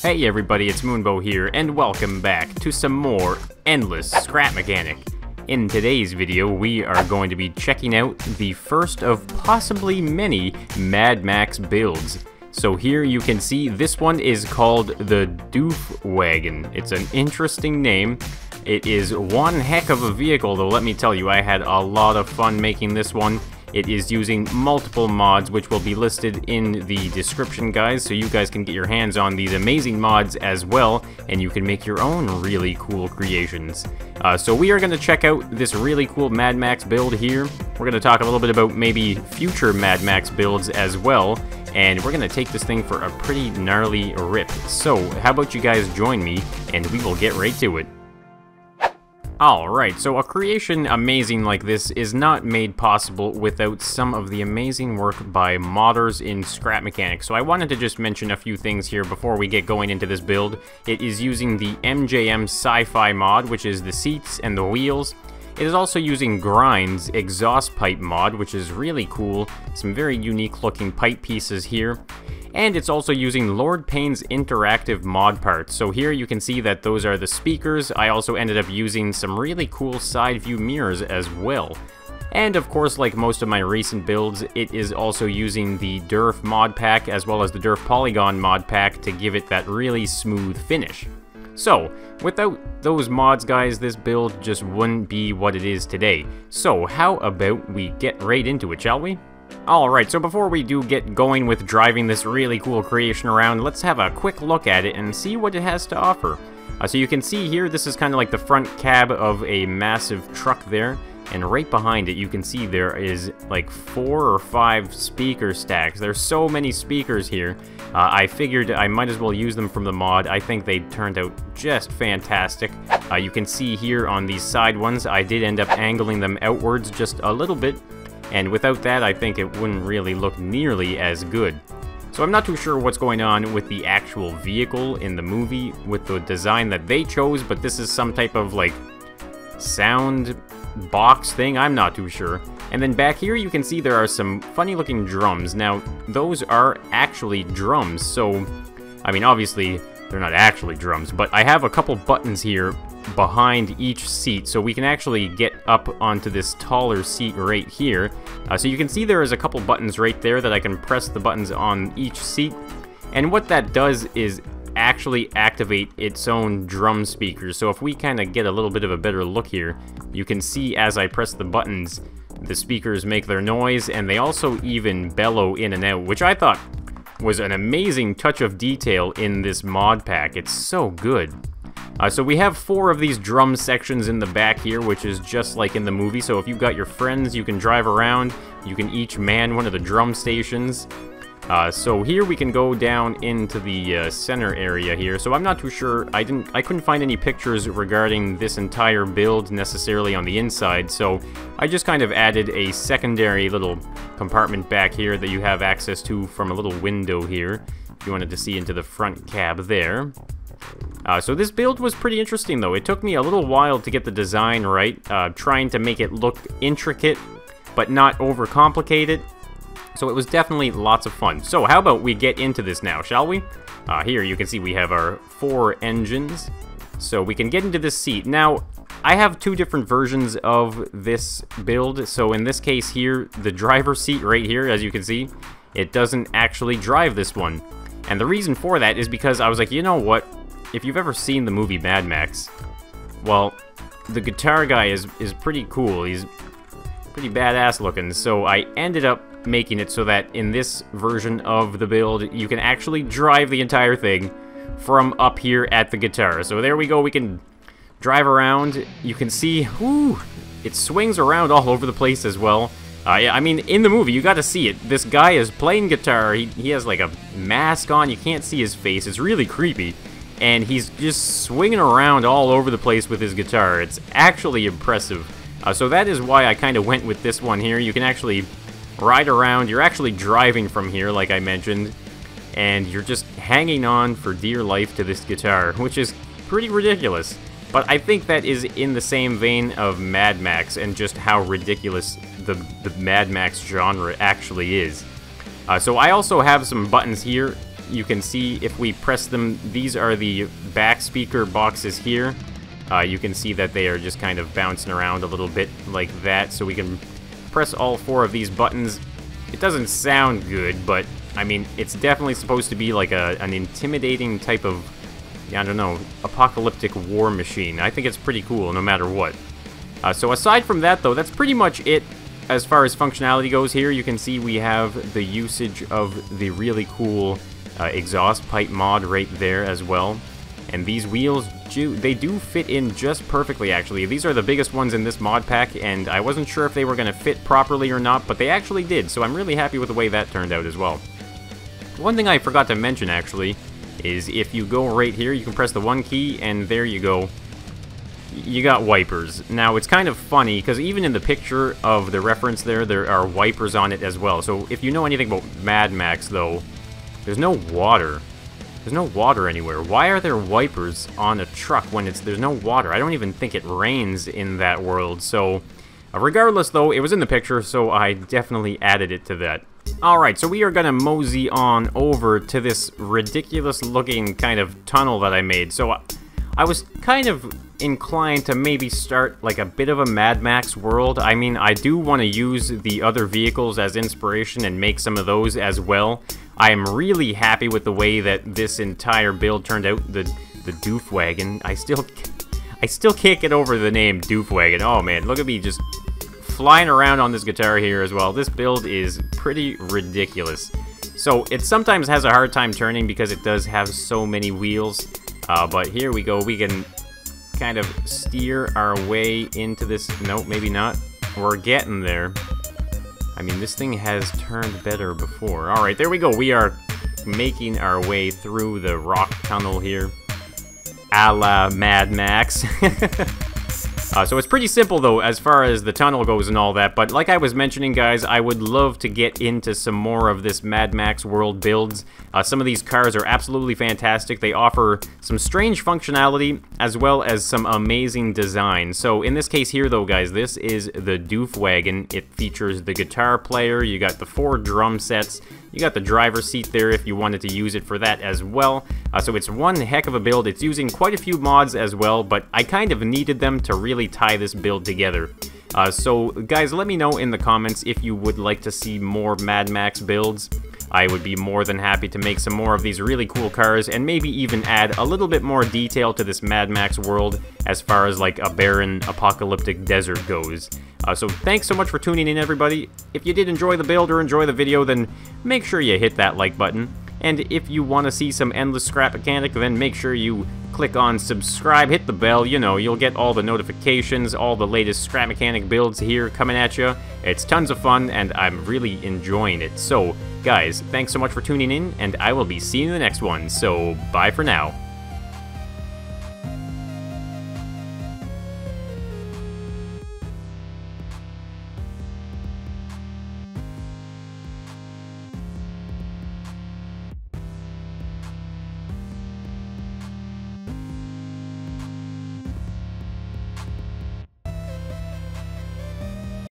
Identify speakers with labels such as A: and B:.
A: Hey everybody, it's Moonbo here, and welcome back to some more Endless Scrap Mechanic. In today's video, we are going to be checking out the first of possibly many Mad Max builds. So here you can see this one is called the Doof Wagon. It's an interesting name. It is one heck of a vehicle, though let me tell you, I had a lot of fun making this one. It is using multiple mods, which will be listed in the description, guys, so you guys can get your hands on these amazing mods as well, and you can make your own really cool creations. So we are going to check out this really cool Mad Max build here. We're going to talk a little bit about maybe future Mad Max builds as well, and we're going to take this thing for a pretty gnarly rip. So how about you guys join me, and we will get right to it. Alright, so a creation amazing like this is not made possible without some of the amazing work by modders in Scrap Mechanic. So I wanted to just mention a few things here before we get going into this build. It is using the MJM SCIFI mod, which is the seats and the wheels. It is also using Grind's exhaust pipe mod, which is really cool. Some very unique looking pipe pieces here. And it's also using Lord Payne's interactive mod parts. So here you can see that those are the speakers. I also ended up using some really cool side view mirrors as well. And of course, like most of my recent builds, it is also using the Doof ModPack as well as the Doof Polygon ModPack to give it that really smooth finish. So, without those mods, guys, this build just wouldn't be what it is today. So, how about we get right into it, shall we? Alright, so before we do get going with driving this really cool creation around, let's have a quick look at it and see what it has to offer. So you can see here, this is kind of like the front cab of a massive truck there, and right behind it you can see there is like 4 or 5 speaker stacks. There's so many speakers here. I figured I might as well use them from the mod. I think they turned out just fantastic. You can see here on these side ones, I did end up angling them outwards just a little bit. And without that, I think it wouldn't really look nearly as good. So I'm not too sure what's going on with the actual vehicle in the movie with the design that they chose, but this is some type of, like, sound box thing. I'm not too sure. And then back here you can see there are some funny looking drums. Now, those are actually drums, so, I mean, obviously, they're not actually drums, but I have a couple buttons here behind each seat, so we can actually get up onto this taller seat right here. So you can see there is a couple buttons right there that I can press the buttons on each seat, and what that does is actually activate its own drum speakers. So if we kind of get a little bit of a better look here, you can see as I press the buttons, the speakers make their noise, and they also even bellow in and out, which I thought was an amazing touch of detail in this mod pack. It's so good. So we have 4 of these drum sections in the back here, which is just like in the movie. So if you've got your friends, you can drive around. You can each man one of the drum stations. So here we can go down into the center area here. So I'm not too sure. I couldn't find any pictures regarding this entire build necessarily on the inside. So I just kind of added a secondary little compartment back here that you have access to from a little window here, if you wanted to see into the front cab there. So this build was pretty interesting, though. It took me a little while to get the design right, trying to make it look intricate, but not overcomplicated. So it was definitely lots of fun. So how about we get into this now, shall we? Here you can see we have our 4 engines. So we can get into this seat. Now, I have 2 different versions of this build. So in this case here, the driver's seat right here, as you can see, it doesn't actually drive this one. And the reason for that is because I was like, you know what? If you've ever seen the movie Mad Max, well, the guitar guy is pretty cool. He's pretty badass looking. So I ended up making it so that in this version of the build, you can actually drive the entire thing from up here at the guitar. So there we go. We can drive around. You can see, whoo, it swings around all over the place as well. Yeah, I mean, in the movie, you got to see it. This guy is playing guitar. He has like a mask on. You can't see his face. It's really creepy. And he's just swinging around all over the place with his guitar. It's actually impressive. So that is why I kind of went with this one here. You can actually ride around. You're actually driving from here, like I mentioned. And you're just hanging on for dear life to this guitar, which is pretty ridiculous. But I think that is in the same vein of Mad Max and just how ridiculous the Mad Max genre actually is. So I also have some buttons here you can see if we press them, these are the back speaker boxes here. You can see that they are just kind of bouncing around a little bit like that, so we can press all 4 of these buttons. It doesn't sound good, but I mean, it's definitely supposed to be like an intimidating type of, I don't know, apocalyptic war machine. I think it's pretty cool no matter what. So aside from that, though, that's pretty much it as far as functionality goes here. You can see we have the usage of the really cool exhaust pipe mod right there as well. And these wheels, they do fit in just perfectly, actually. These are the biggest ones in this mod pack, and I wasn't sure if they were going to fit properly or not, but they actually did, so I'm really happy with the way that turned out as well. One thing I forgot to mention, actually, is if you go right here, you can press the 1 key, and there you go. You got wipers. Now, it's kind of funny, because even in the picture of the reference there are wipers on it as well. So, if you know anything about Mad Max, though, there's no water. There's no water anywhere. Why are there wipers on a truck when there's no water? I don't even think it rains in that world. So, regardless, though, it was in the picture, so I definitely added it to that. Alright, so we are gonna mosey on over to this ridiculous-looking kind of tunnel that I made. So, I was kind of inclined to maybe start like a bit of a Mad Max world. I mean, I do want to use the other vehicles as inspiration and make some of those as well. I am really happy with the way that this entire build turned out. The Doof Wagon. I still can't get over the name Doof Wagon. Oh man, look at me just flying around on this guitar here as well. This build is pretty ridiculous. So it sometimes has a hard time turning because it does have so many wheels. But here we go. We can kind of steer our way into this. Nope, maybe not. We're getting there. I mean, this thing has turned better before. Alright, there we go. We are making our way through the rock tunnel here. A la Mad Max. So it's pretty simple, though, as far as the tunnel goes and all that. But like I was mentioning, guys, I would love to get into some more of this Mad Max world builds. Some of these cars are absolutely fantastic. They offer some strange functionality as well as some amazing design. So in this case here, though, guys, this is the Doof Wagon. It features the guitar player. You got the 4 drum sets. You got the driver's seat there if you wanted to use it for that as well. So it's one heck of a build. It's using quite a few mods as well, but I kind of needed them to really tie this build together. So guys, let me know in the comments if you would like to see more Mad Max builds. I would be more than happy to make some more of these really cool cars and maybe even add a little bit more detail to this Mad Max world as far as like a barren apocalyptic desert goes. So thanks so much for tuning in, everybody. If you did enjoy the build or enjoy the video, then make sure you hit that like button. And if you want to see some endless scrap mechanic, then make sure you click on subscribe, hit the bell. You know, you'll get all the notifications, all the latest scrap mechanic builds here coming at you. It's tons of fun, and I'm really enjoying it. So, guys, thanks so much for tuning in, and I will be seeing you in the next one. So, bye for now.